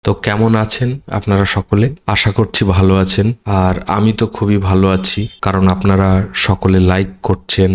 তো কেমন আছেন আপনারা সকলে? আশা করছি ভালো আছেন। আর আমি তো খুবই ভালো আছি, কারণ আপনারা সকলে লাইক করছেন,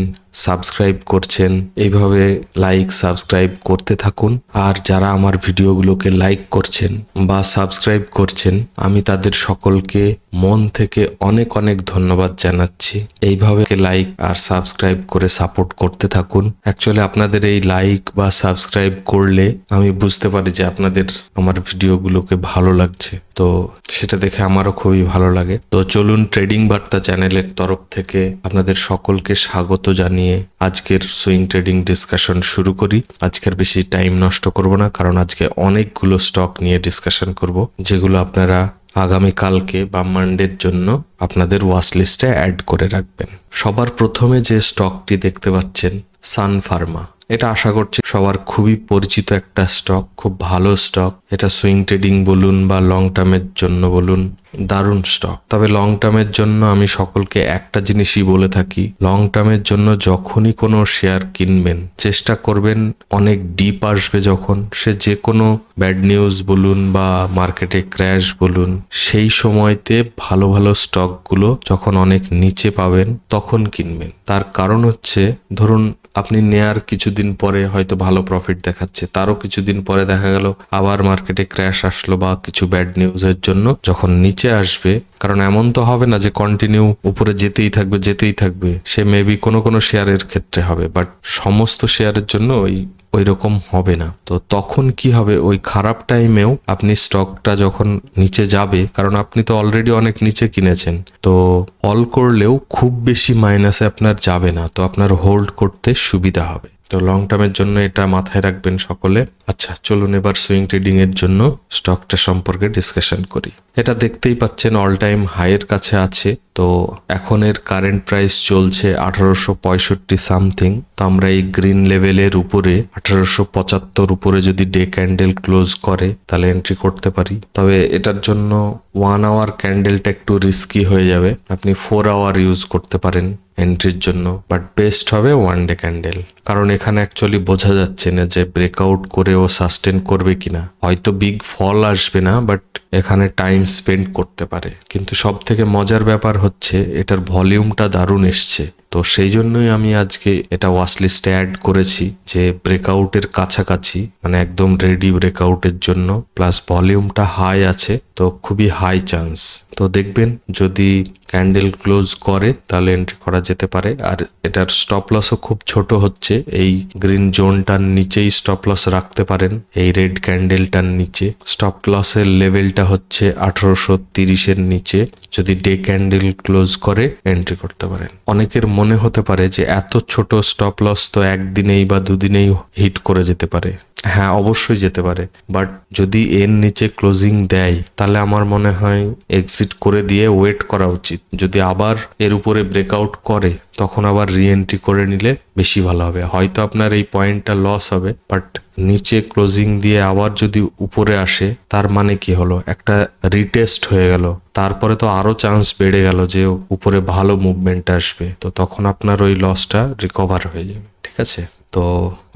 সাবস্ক্রাইব করছেন। এইভাবে লাইক সাবস্ক্রাইব করতে থাকুন। আর যারা আমার ভিডিওগুলোকে লাইক করছেন বা সাবস্ক্রাইব করছেন, আমি তাদের সকলকে মন থেকে অনেক অনেক ধন্যবাদ জানাচ্ছি। এইভাবে লাইক আর সাবস্ক্রাইব করে সাপোর্ট করতে থাকুন। অ্যাকচুয়ালি আপনাদের এই লাইক বা সাবস্ক্রাইব করলে আমি বুঝতে পারি যে আপনাদের আমার ভিডিওগুলোকে ভালো লাগছে, তো সেটা দেখে আমারও খুবই ভালো লাগে। তো চলুন, ট্রেডিং বার্তা চ্যানেলের তরফ থেকে আপনাদের সকলকে স্বাগত জানিয়ে আজকের সুইং ট্রেডিং ডিসকাশন শুরু করি। আজকের বেশি টাইম নষ্ট করব না, কারণ আজকে অনেকগুলো স্টক নিয়ে ডিসকাশন করব, যেগুলো আপনারা আগামীকালকে বা মানডের জন্য আপনাদের ওয়াচ লিস্টে অ্যাড করে রাখবেন। সবার প্রথমে যে স্টকটি দেখতে পাচ্ছেন, সান ফার্মা। এটা আশা করছি সবার খুবই পরিচিত একটা স্টক, খুব ভালো স্টক। এটা সুইং ট্রেডিং বলুন বা লং টার্মের জন্য বলুন, দারুণ স্টক। তবে লং টার্মের জন্য আমি সকলকে একটা জিনিসই বলে থাকি, লং টার্মের জন্য যখনই কোনো শেয়ার কিনবেন, চেষ্টা করবেন অনেক ডিপ আসবে যখন, সে যে কোনো ব্যাড নিউজ বলুন বা মার্কেটে ক্র্যাশ বলুন, সেই সময়তে ভালো ভালো স্টকগুলো যখন অনেক নিচে পাবেন তখন কিনবেন। তার কারণ হচ্ছে, ধরুন আপনি নেয়ার কিছুদিন পরে হয়তো ভালো প্রফিট দেখাচ্ছে, তারও কিছুদিন পরে দেখা গেল আবার মার্কেটে ক্র্যাশ আসলো বা কিছু ব্যাড নিউজের জন্য যখন নিচে আসবে, কারণ এমন তো হবে না যে কন্টিনিউ উপরে যেতেই থাকবে। সে মেবি কোনো শেয়ারের ক্ষেত্রে হবে, বাট সমস্ত শেয়ারের জন্য ওই রকম হবে না। তো তখন কি হবে, ওই খারাপ টাইমেও আপনি স্টকটা যখন নিচে যাবে, কারণ আপনি তো অলরেডি অনেক নিচে কিনেছেন, তো অল করলেও খুব বেশি মাইনাসে আপনার যাবে না, তো আপনার হোল্ড করতে সুবিধা হবে। তো লং টার্মের জন্য এটা মাথায় রাখবেন সকলে। আচ্ছা, চলুন এবার সুইং ট্রেডিং এর জন্য স্টকটা সম্পর্কে ডিসকাশন করি। এটা দেখতেই পাচ্ছেন অল টাইম হাইয়ের কাছে আছে। তো এখন এর কারেন্ট প্রাইস চলছে 1865 সামথিং। তো আমরা এই গ্রিন লেভেলের উপরে 1875 উপরে যদি ডে ক্যান্ডেল ক্লোজ করে তাহলে এন্ট্রি করতে পারি। তবে এটার জন্য 1 আওয়ার ক্যান্ডেলটা একটু রিস্কি হয়ে যাবে। আপনি 4 আওয়ার ইউজ করতে পারেন এন্ট্রির জন্য, বাট বেস্ট হবে 1 ডে ক্যান্ডেল। কারণ এখানে অ্যাকচুয়ালি বোঝা যাচ্ছে না যে ব্রেকআউট করে ও সাস্টেন করবে কিনা। হয়তো বিগ ফল আসবে না, বাট এখানে টাইম স্পেন্ড করতে পারে। কিন্তু সব থেকে মজার ব্যাপার হচ্ছে এটার ভলিউমটা দারুণ এসছে। তো সেই জন্যই আমি আজকে এটা ওয়াচ লিস্টে অ্যাড করেছি, যে ব্রেকআউটের কাছাকাছি, মানে একদম রেডি ব্রেকআউটের জন্য, প্লাস ভলিউমটা হাই আছে, তো খুবই হাই চান্স। তো দেখবেন যদি ক্যান্ডেল ক্লোজ করে তাহলে এন্ট্রি করা যেতে পারে। আর এটার স্টপ লসও খুব ছোট হচ্ছে, এই গ্রিন জোনটার নিচেই স্টপ লস রাখতে পারেন। এই রেড ক্যান্ডেলটার নিচে স্টপ লসের লেভেলটা হচ্ছে 1830-এর নিচে। যদি ডে ক্যান্ডেল ক্লোজ করে এন্ট্রি করতে পারেন। অনেকের মনে হতে পারে যে এত ছোট স্টপ লস তো একদিনেই বা দুদিনেই হিট করে যেতে পারে। হ্যাঁ, অবশ্যই যেতে পারে, বাট যদি এর নিচে ক্লোজিং দেয় তাহলে আমার মনে হয় এক্সিট করে দিয়ে ওয়েট করা উচিত। যদি আবার এর উপরে ব্রেকআউট করে তখন আবার রিএন্ট্রি করে নিলে বেশি ভালো হবে। হয়তো আপনার এই পয়েন্টটা লস হবে, বাট নিচে ক্লোজিং দিয়ে আবার যদি উপরে আসে তার মানে কি হলো, একটা রিটেস্ট হয়ে গেল, তারপরে তো আরো চান্স বেড়ে গেল যে উপরে ভালো মুভমেন্ট আসবে, তো তখন আপনার ওই লসটা রিকভার হয়ে যাবে। ঠিক আছে, তো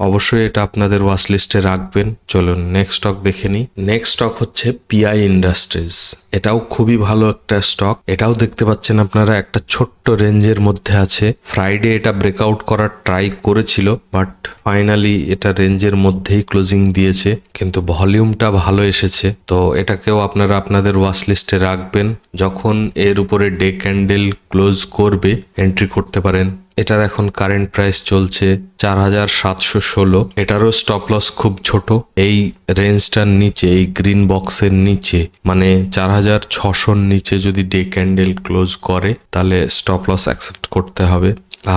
অবশ্যই এটা আপনাদের ওয়াচ লিস্টে রাখবেন। চলুন নেক্সট স্টক দেখে নিই। নেক্সট স্টক হচ্ছে পিআই ইন্ডাস্ট্রিজ। এটাও খুবই ভালো একটা স্টক। এটাও দেখতে পাচ্ছেন আপনারা একটা ছোট্ট রেঞ্জের মধ্যে আছে। ফ্রাইডে এটা ব্রেকআউট করার ট্রাই করেছিল, বাট ফাইনালি এটা রেঞ্জের মধ্যেই ক্লোজিং দিয়েছে, কিন্তু ভলিউমটা ভালো এসেছে। তো এটাকেও আপনারা আপনাদের ওয়াচ লিস্টে রাখবেন। যখন এর উপরে ডে ক্যান্ডেল ক্লোজ করবে এন্ট্রি করতে পারেন। এটার এখন কারেন্ট প্রাইস চলছে 4716। এটারও স্টপ লস খুব ছোট। এই রেঞ্জটার নিচে, এই গ্রিন বক্সের নিচে, মানে 4600-র নিচে যদি ডে ক্যান্ডেল ক্লোজ করে তাহলে স্টপ লস অ্যাকসেপ্ট করতে হবে।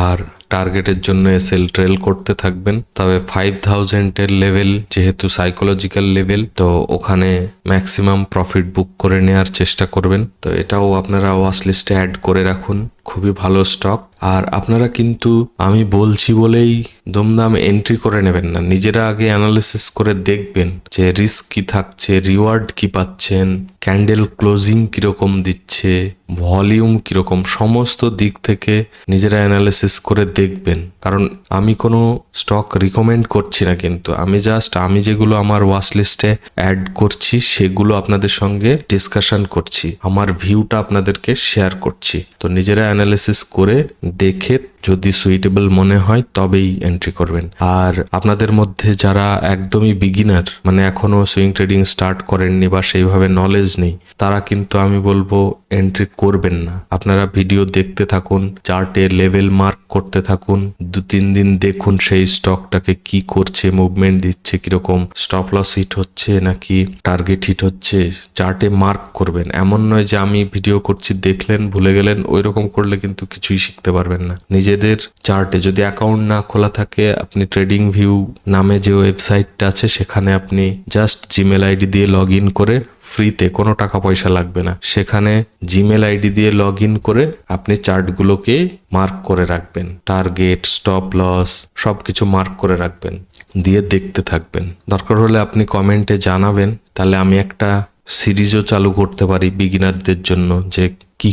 আর টার্গেটের জন্য এসএল ট্রেল করতে থাকবেন। তবে 5000-এর লেভেল যেহেতু সাইকোলজিক্যাল লেভেল, তো ওখানে ম্যাক্সিমাম প্রফিট বুক করে নেওয়ার চেষ্টা করবেন। তো এটাও আপনারা ওয়াচ লিস্টে অ্যাড করে রাখুন, খুবই ভালো স্টক। আর আপনারা কিন্তু আমি বলছি বলেই দমদাম এন্ট্রি করে নেবেন না, নিজেরা আগে অ্যানালিসিস করে দেখবেন যে রিস্ক কি থাকছে, রিওয়ার্ড কি পাচ্ছেন, ক্যান্ডেল ক্লোজিং কিরকম দিচ্ছে, ভলিউম কিরকম, সমস্ত দিক থেকে নিজেরা অ্যানালিসিস করে দেখবেন। কারণ আমি কোনো স্টক রিকমেন্ড করছি না, কিন্তু আমি যেগুলো আমার ওয়াচ লিস্টে অ্যাড করছি সেগুলো আপনাদের সঙ্গে ডিসকাশন করছি, আমার ভিউটা আপনাদেরকে শেয়ার করছি। তো নিজেরা অ্যানালিসিস করে দেখে যদি সুইটেবল মনে হয় তবেই এন্ট্রি করবেন। আর আপনাদের মধ্যে যারা একদমই বিগিনার, মানে এখনো সুইং ট্রেডিং স্টার্ট করেননি বা সেইভাবে নলেজ নেই, তারা কিন্তু আমি বলবো এন্ট্রি করবেন না। আপনারা ভিডিও দেখতে থাকুন, চার্টে লেভেল মার্ক করতে থাকুন, 2-3 দিন দেখুন সেই স্টকটাকে কি করছে, মুভমেন্ট দিচ্ছে কিরকম, স্টপ লস হিট হচ্ছে নাকি টার্গেট হিট হচ্ছে, চার্টে মার্ক করবেন। এমন নয় যে আমি ভিডিও করছি দেখলেন ভুলে গেলেন, ওই রকম করলে কিন্তু কিছুই শিখতে পারবেন না। নিজেদের চার্টে যদি অ্যাকাউন্ট না খোলা থাকে, আপনি ট্রেডিং ভিউ নামে যে ওয়েবসাইটটা আছে সেখানে আপনি জাস্ট জিমেল আইডি দিয়ে লগ ইন করে, ফ্রিতে, কোনো টাকা পয়সা লাগবে না, সেখানে জিমেল আইডি দিয়ে লগ ইন করে আপনি চার্টগুলোকে মার্ক করে রাখবেন, টার্গেট, স্টপ লস সবকিছু মার্ক করে রাখবেন, দিয়ে দেখতে থাকবেন। দরকার হলে আপনি কমেন্টে জানাবেন, তাহলে আমি একটা সিরিজও চালু করতে পারি বিগিনারদের জন্য, যে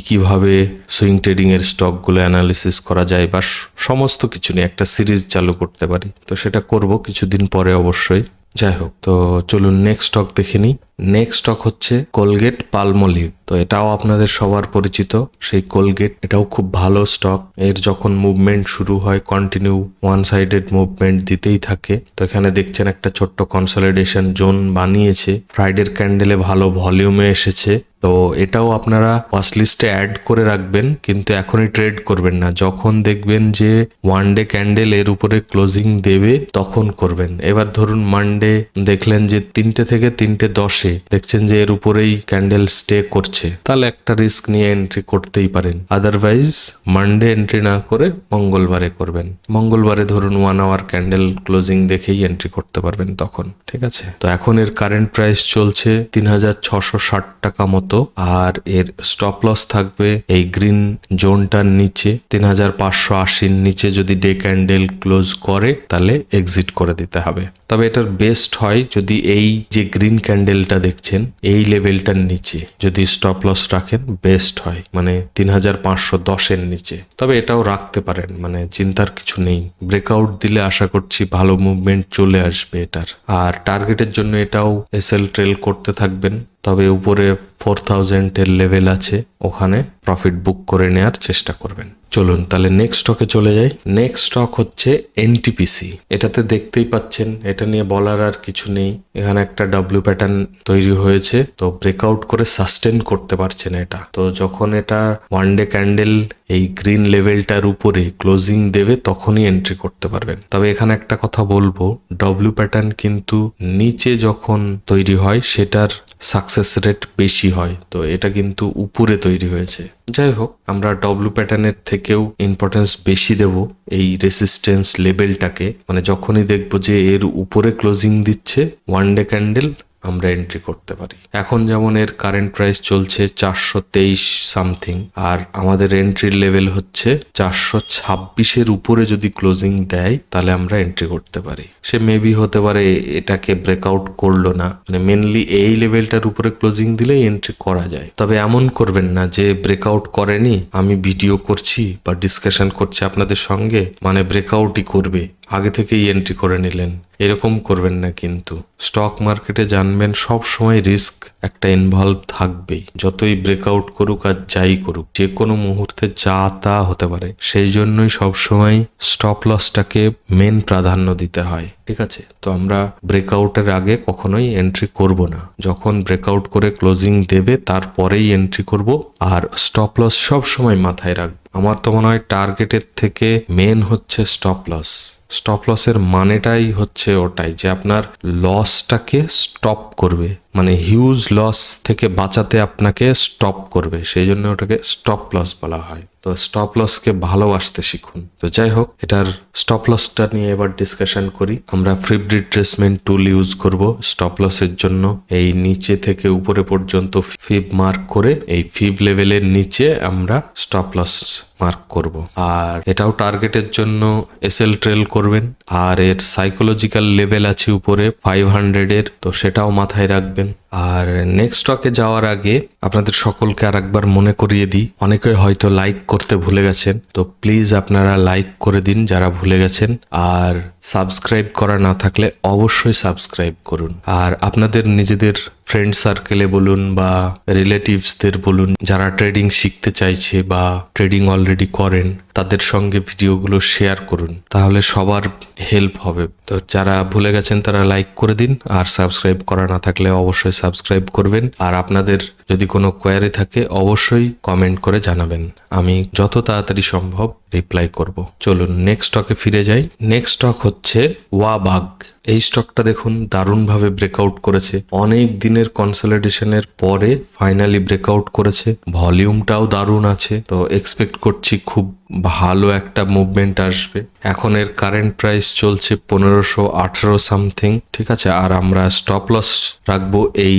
কিভাবে সুইং ট্রেডিং এর স্টকগুলো অ্যানালিসিস করা যায়, বা সমস্ত কিছু নিয়ে একটা সিরিজ চালু করতে পারি। তো সেটা করব কিছুদিন পরে অবশ্যই। যাই হোক, তো চলুন নেক্সট স্টক দেখে নিই। নেক্সট স্টক হচ্ছে কোলগেট পালমোলিভ। তো এটাও আপনাদের সবার পরিচিত সেই কোলগেট, এটাও খুব ভালো স্টক। এর যখন মুভমেন্ট শুরু হয় কন্টিনিউ ওয়ান সাইডেড মুভমেন্ট দিতেই থাকে। তো এখানে দেখছেন একটা ছোট্ট কনসলিডেশন জোন বানিয়েছে, ফ্রাইডের ক্যান্ডেলে ভালো ভলিউমে এসেছে। তো এটাও আপনারা ওয়াচ লিস্টে অ্যাড করে রাখবেন, কিন্তু এখনই ট্রেড করবেন না। যখন দেখবেন যে ওয়ান ডে ক্যান্ডেল এর উপরে ক্লোজিং দেবে তখন করবেন। এবার ধরুন মানডে দেখলেন যে 3টে থেকে 3:10 দেখছেন যে এর উপরেই ক্যান্ডেল স্টে করছে, তাহলে একটা রিস্ক নিয়ে এন্ট্রি করতেই পারেন। আদারওয়াইজ মানডে এন্ট্রি না করে মঙ্গলবারে করবেন। মঙ্গলবারে ধরুন 1 আওয়ার ক্যান্ডেল ক্লোজিং দেখেই এন্ট্রি করতে পারবেন তখন, ঠিক আছে। তো এখন এর কারেন্ট প্রাইস চলছে 3660 টাকা মতো, আর এর স্টপ লস থাকবে এই গ্রিন জোনটার নিচে 3580 নিচে। যদি ডে ক্যান্ডেল ক্লোজ করে তাহলে এক্সিট করে দিতে হবে। তবে এটার বেস্ট হয় যদি এই যে গ্রিন ক্যান্ডেলটা দেখছেন এই লেভেলটার নিচে যদি স্টপ লস রাখেন, বেস্ট হয়, মানে 3510 নিচে। তবে এটাও রাখতে পারেন, মানে চিন্তার কিছু নেই। ব্রেকআউট দিলে আশা করছি ভালো মুভমেন্ট চলে আসবে এটার। আর টার্গেটের জন্য এটাও এসএল ট্রেল করতে থাকবেন, তবে উপরে 4000 এর লেভেল আছে, ওখানে প্রফিট বুক করে নেওয়ার চেষ্টা করবেন। চলুন তাহলে নেক্সট স্টকে চলে যাই। নেক্সট স্টক হচ্ছে এনটিপিসি। এটাতে দেখতেই পাচ্ছেন, এটা নিয়ে বলার আর কিছু নেই। এখানে একটা ডাব্লিউ প্যাটার্ন তৈরি হয়েছে, তো ব্রেকআউট করে সাস্টেন করতে পারছে না এটা। তো যখন এটা ওয়ান ডে ক্যান্ডেল এই গ্রিন লেভেলটার উপরে ক্লোজিং দেবে তখনই এন্ট্রি করতে পারবেন। তবে এখানে একটা কথা বলবো, ডাব্লিউ প্যাটার্ন কিন্তু নিচে যখন তৈরি হয় সেটার সাকসেস রেট বেশি হয়, তো এটা কিন্তু উপরে তৈরি হয়েছে। যাই হোক, আমরা ডাব্লিউ প্যাটার্নের থেকেও ইম্পর্টেন্স বেশি দেব এই রেসিস্টেন্স লেভেলটাকে, মানে যখনই দেখবো যে এর উপরে ক্লোজিং দিচ্ছে ওয়ান ডে ক্যান্ডেল, আমরা এন্ট্রি করতে পারি। এখন যেমন এর কারেন্ট প্রাইস চলছে 423 সামথিং, আর আমাদের এন্ট্রির লেভেল হচ্ছে 426 উপরে যদি ক্লোজিং দেয় তাহলে আমরা এন্ট্রি করতে পারি। সে মেবি হতে পারে এটাকে ব্রেকআউট করলো না, মানে মেনলি এই লেভেলটার উপরে ক্লোজিং দিলেই এন্ট্রি করা যায়। তবে এমন করবেন না যে ব্রেকআউট করেনি, আমি ভিডিও করছি বা ডিসকাশন করছি আপনাদের সঙ্গে, মানে ব্রেকআউটই করবে, আগে থেকেই এন্ট্রি করে নিলেন, এরকম করবেন না। কিন্তু স্টক মার্কেটে জানবেন সব সময় রিস্ক একটা ইনভলভ থাকবেই, যতই ব্রেকআউট করুক আর যাই করুক, যে কোনো মুহূর্তে যা তা হতে পারে। সেই জন্যই সবসময় স্টপ লসটাকে মেন প্রাধান্য দিতে হয়, ঠিক আছে। তো আমরা ব্রেকআউটের আগে কখনোই এন্ট্রি করব না, যখন ব্রেকআউট করে ক্লোজিং দেবে তারপরেই এন্ট্রি করব। আর স্টপ লস সব সময় মাথায় রাখবো। আমার তো মনে হয় টার্গেটের থেকে মেন হচ্ছে স্টপ লস। স্টপ লসের মানেটাই হচ্ছে ওটাই, যে আপনার লসটাকে স্টপ করবে, মানে হিউজ লস থেকে বাঁচাতে আপনাকে স্টপ করবে, সেই জন্য ওটাকে স্টপ লস বলা হয়। তো স্টপ লসকে ভালোবাসতে শিখুন। তো যাই হোক, এটার স্টপ লসটা নিয়ে এবার ডিসকাশন করি। আমরা ফিব রিট্রেসমেন্ট টুল ইউজ করব স্টপ লসের জন্য। এই নিচে থেকে উপরে পর্যন্ত ফিব মার্ক করে এই ফিব লেভেলের নিচে আমরা স্টপ লস মার্ক করব। আর এটাও টার্গেটের জন্য এসএল ট্রেল করবেন। আর এর সাইকোলজিক্যাল লেভেল আছে উপরে 500 এর, তো সেটাও মাথায় রাখবেন। থাকবেন। আর নেক্সট স্টকে যাওয়ার আগে আপনাদের সকলকে আর একবার মনে করিয়ে দিই, অনেকে হয়তো লাইক করতে ভুলে গেছেন, তো প্লিজ আপনারা লাইক করে দিন যারা ভুলে গেছেন। আর সাবস্ক্রাইব করা না থাকলে অবশ্যই সাবস্ক্রাইব করুন। আর আপনাদের নিজেদের ফ্রেন্ড সার্কেলে বলুন বা রিলেটিভসদের বলুন যারা ট্রেডিং শিখতে চাইছে বা ট্রেডিং অলরেডি করেন, তাদের সঙ্গে ভিডিওগুলো শেয়ার করুন, তাহলে সবার হেল্প হবে। তো যারা ভুলে গেছেন তারা লাইক করে দিন, আর সাবস্ক্রাইব করা না থাকলে অবশ্যই সাবস্ক্রাইব করবেন। আর আপনাদের যদি কোনো কোয়ারি থাকে অবশ্যই কমেন্ট করে জানাবেন, আমি যত তাড়াতাড়ি সম্ভব রিপ্লাই করব। চলুন নেক্সট স্টকে ফিরে যাই। নেক্সট স্টক হচ্ছে ওয়াবাগ। এই স্টকটা দেখুন দারুণভাবে ব্রেকআউট করেছে, অনেক দিনের কনসলিডেশনের পরে ফাইনালি ব্রেকআউট করেছে। ভলিউমটাও দারুণ আছে, তো এক্সপেক্ট করছি খুব ভালো একটা মুভমেন্ট আসবে। এখন এর কারেন্ট প্রাইস চলছে 1518 সামথিং, ঠিক আছে। আর আমরা স্টপ লস রাখবো এই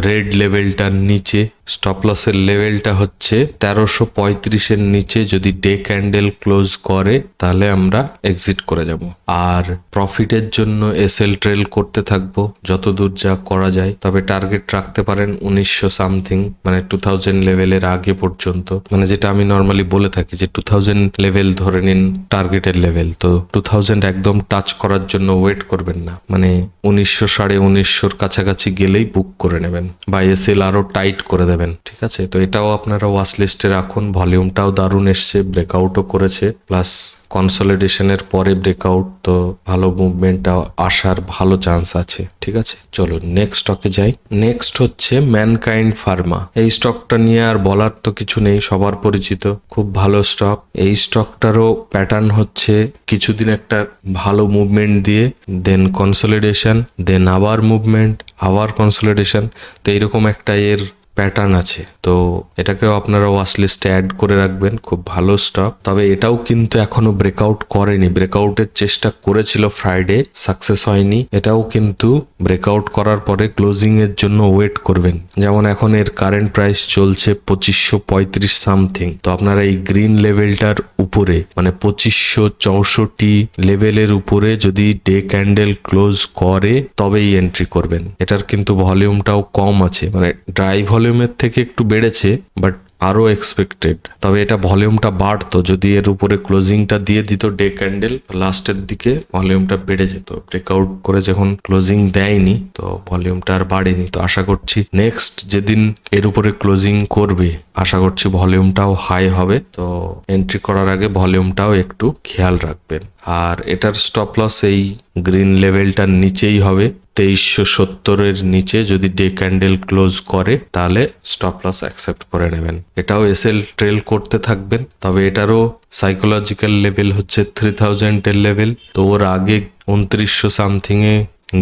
রেড লেভেলটার নিচে। স্টপ লসের লেভেলটা হচ্ছে 1335-এর নিচে যদি ডে ক্যান্ডেল ক্লোজ করে তাহলে আমরা এক্সিট করে যাব। আর প্রফিটের জন্য এসএল ট্রেল করতে থাকবো যতদূর যা করা যায়। তবে টার্গেট রাখতে পারেন 1900 সামথিং, মানে 2000 লেভেলের আগে পর্যন্ত, মানে যেটা আমি নর্মালি বলে থাকি যে 2000 লেভেল ধরে নিন টার্গেটের লেভেল। তো 2000 একদম টাচ করার জন্য ওয়েট করবেন না, মানে 1900 1950-র কাছাকাছি গেলেই বুক করে নেবেন বা এসএল আরো টাইট করে দেবেন, ঠিক আছে। তো এটাও আপনারা ওয়াচ লিস্টে রাখুন। ভলিউমটাও দারুণ এসছে, ব্রেকআউটও করেছে, প্লাস কনসলিডেশনের পরে ব্রেকআউট, তো ভালো মুভমেন্টটা আসার ভালো চান্স আছে, ঠিক আছে। চলো নেক্সট স্টকে যাই। নেক্সট হচ্ছে ম্যানকাইন্ড ফার্মা। এই স্টকটা নিয়ে আর বলার তো কিছু নেই, সবার পরিচিত, খুব ভালো স্টক। এই স্টকটারও প্যাটার্ন হচ্ছে কিছুদিন একটা ভালো মুভমেন্ট দিয়ে দেন কনসলিডেশন, দেন আবার মুভমেন্ট, আবার কনসলিডেশন, তো এইরকম একটা এর প্যাটার্ন আছে। তো এটাকেও আপনারা ওয়াচ লিস্টে অ্যাড করে রাখবেন, খুব ভালো স্টক। তবে এটাও কিন্তু এখনো ব্রেকআউট করেনি, ব্রেকআউটের চেষ্টা করেছিল ফ্রাইডে, সাকসেস হয়নি। এটাও কিন্তু ব্রেকআউট করার পরে ক্লোজিং এর জন্য ওয়েট করবেন। যেমন এখন এর কারেন্ট প্রাইস চলছে 2535 সামথিং, তো আপনারা এই গ্রিন লেভেলটার উপরে মানে 2564 লেভেলের উপরে যদি ডে ক্যান্ডেল ক্লোজ করে তবেই এন্ট্রি করবেন। এটার কিন্তু ভলিউমটাও কম আছে, মানে ড্রাই ভলিউমের থেকে একটু বেড়েছে, বাট আরো এক্সপেক্টেড। তবে এটা ভলিউমটা বাড়তো যদি এর উপরে ক্লোজিংটা দিয়ে দিত ডে ক্যান্ডেল, লাস্টের দিকে ভলিউমটা বেড়ে যেত। ব্রেকআউট করে যখন ক্লোজিং দেয়নি তো ভলিউমটা আর বাড়েনি। তো আশা করছি নেক্সট যেদিন এর উপরে ক্লোজিং করবে আশা করছি ভলিউমটাও হাই হবে, তো এন্ট্রি করার আগে ভলিউমটাও একটু খেয়াল রাখবেন। আর এটার স্টপ লস এই গ্রিন লেভেলটার নিচেই হবে, 2370-এর নিচে যদি ডে ক্যান্ডেল ক্লোজ করে তাহলে স্টপ লস অ্যাকসেপ্ট করে নেবেন। এটাও এসএল ট্রেল করতে থাকবেন। তবে এটারও সাইকোলজিক্যাল লেভেল হচ্ছে 3000-এর লেভেল, তো ওর আগে 2900 সামথিংয়ে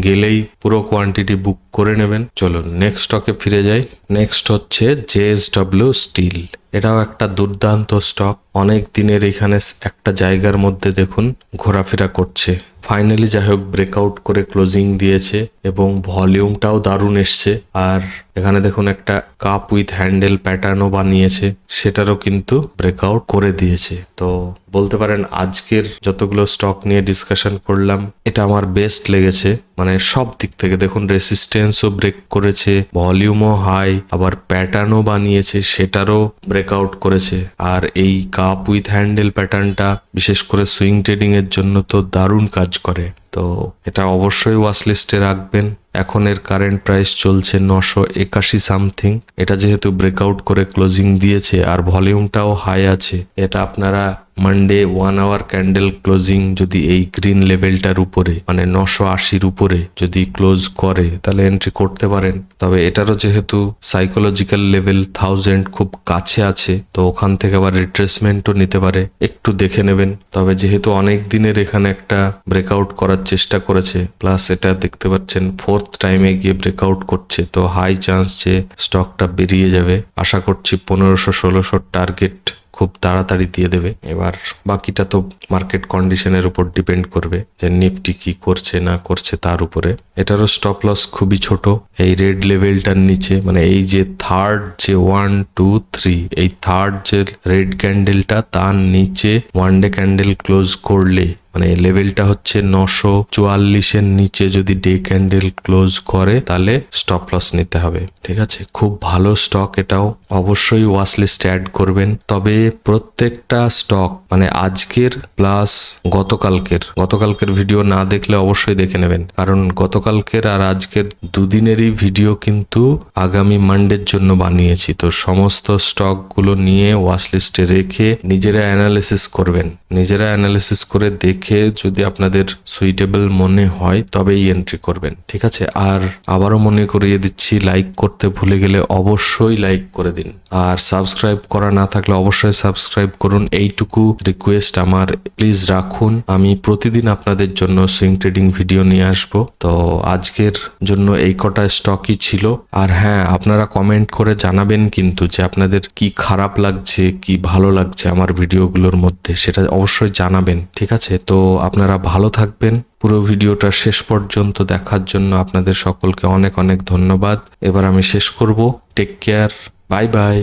গেলেই পুরো কোয়ান্টিটি বুক করে নেবেন। চলো নেক্সট স্টকে ফিরে যাই। নেক্সট হচ্ছে জেএসডব্লিউ স্টিল। এটাও একটা দুর্দান্ত স্টক, অনেক দিনের এখানে একটা জায়গার মধ্যে দেখুন ঘোরাফেরা করছে। ফাইনালি যাই হোক ব্রেকআউট করে ক্লোজিং দিয়েছে এবং ভলিউমটাও দারুণ এসছে। আর এখানে দেখুন একটা কাপ উইথ হ্যান্ডেল প্যাটার্নও বানিয়েছে, সেটারও কিন্তু ব্রেকআউট করে দিয়েছে। তো বলতে পারেন আজকের যতগুলো স্টক নিয়ে ডিসকাশন করলাম এটা আমার বেস্ট লেগেছে, মানে সব দিক থেকে দেখুন রেসিস্টেন্সও ব্রেক করেছে, ভলিউমও হাই, আবার প্যাটার্নও বানিয়েছে, সেটারও ব্রেকআউট করেছে। আর এই কাপ উইথ হ্যান্ডেল প্যাটার্নটা বিশেষ করে সুইং ট্রেডিং এর জন্য তো দারুণ কাজ করে, তো এটা অবশ্যই ওয়াচ লিস্টে রাখবেন। এখন এর কারেন্ট প্রাইস চলছে 981 সামথিং। এটা যেহেতু ব্রেকআউট করে ক্লোজিং দিয়েছে আর ভলিউমটাও হাই আছে, এটা আপনারা মানডে 1 আওয়ার ক্যান্ডেল ক্লোজিং যদি এই গ্রিন লেভেলটার উপরে মানে 980-র উপরে যদি ক্লোজ করে তাহলে এন্ট্রি করতে পারেন। তবে এটারও যেহেতু সাইকোলজিক্যাল লেভেল 1000 খুব কাছে আছে, তো ওখান থেকে আবার রিট্রেসমেন্টও নিতে পারে, একটু দেখে নেবেন। তবে যেহেতু অনেক দিনের এখানে একটা ব্রেকআউট করার চেষ্টা করেছে, প্লাস এটা দেখতে পাচ্ছেন 4th টাইমে গিয়ে ব্রেকআউট করছে, তো হাই চান্স যে স্টকটা বেরিয়ে যাবে। আশা করছি 1500-1600 টার্গেট খুব তাড়াতাড়ি দিয়ে দেবে। এবার বাকিটা তো মার্কেট কন্ডিশনের উপর ডিপেন্ড করবে যে নিফটি কি করছে না করছে তার উপরে। এটারও স্টপ লস খুবই ছোট, এই রেড লেভেলটার নিচে, মানে এই যে থার্ড যে 1 2 3 এই থার্ড যে রেড ক্যান্ডেলটা তার নিচে ওয়ান ডে ক্যান্ডেল ক্লোজ করলে মানে লেভেলটা হচ্ছে 944-এর নিচে যদি ডে ক্যান্ডেল ক্লোজ করে তাহলে স্টপ লস নিতে হবে। ঠিক আছে, খুব ভালো স্টক এটাও, অবশ্যই ওয়াচ লিস্টে অ্যাড করবেন। তবে প্রত্যেকটা স্টক মানে আজকের প্লাস গতকালকের ভিডিও না দেখলে অবশ্যই দেখে নেবেন, কারণ গতকালকের আর আজকের দুদিনেরই ভিডিও কিন্তু আগামী মানডের জন্য বানিয়েছি। তো সমস্ত স্টকগুলো নিয়ে ওয়াচ লিস্টে রেখে নিজেরা অ্যানালিসিস করবেন, নিজেরা অ্যানালিসিস করে দেখে যদি আপনাদের সুইটেবল মনে হয় তবেই এন্ট্রি করবেন। ঠিক আছে, আর আবারও মনে করিয়ে দিচ্ছি, লাইক করতে ভুলে গেলে অবশ্যই লাইক করে দিন, আর সাবস্ক্রাইব করা না থাকলে অবশ্যই সাবস্ক্রাইব করুন। এইটুকু রিকোয়েস্ট আমার, প্লিজ রাখুন। আমি প্রতিদিন আপনাদের জন্য সুইং ট্রেডিং ভিডিও নিয়ে আসব। তো আজকের জন্য এই কটা স্টকই ছিল। আর হ্যাঁ, আপনারা কমেন্ট করে জানাবেন কিন্তু যে আপনাদের কি খারাপ লাগছে কি ভালো লাগছে আমার ভিডিওগুলোর মধ্যে, সেটা অবশ্যই জানাবেন। ঠিক আছে, তো আপনারা ভালো থাকবেন। পুরো ভিডিওটা শেষ পর্যন্ত দেখার জন্য আপনাদের সকলকে অনেক অনেক ধন্যবাদ। এবার আমি শেষ করব। Take care, bye by.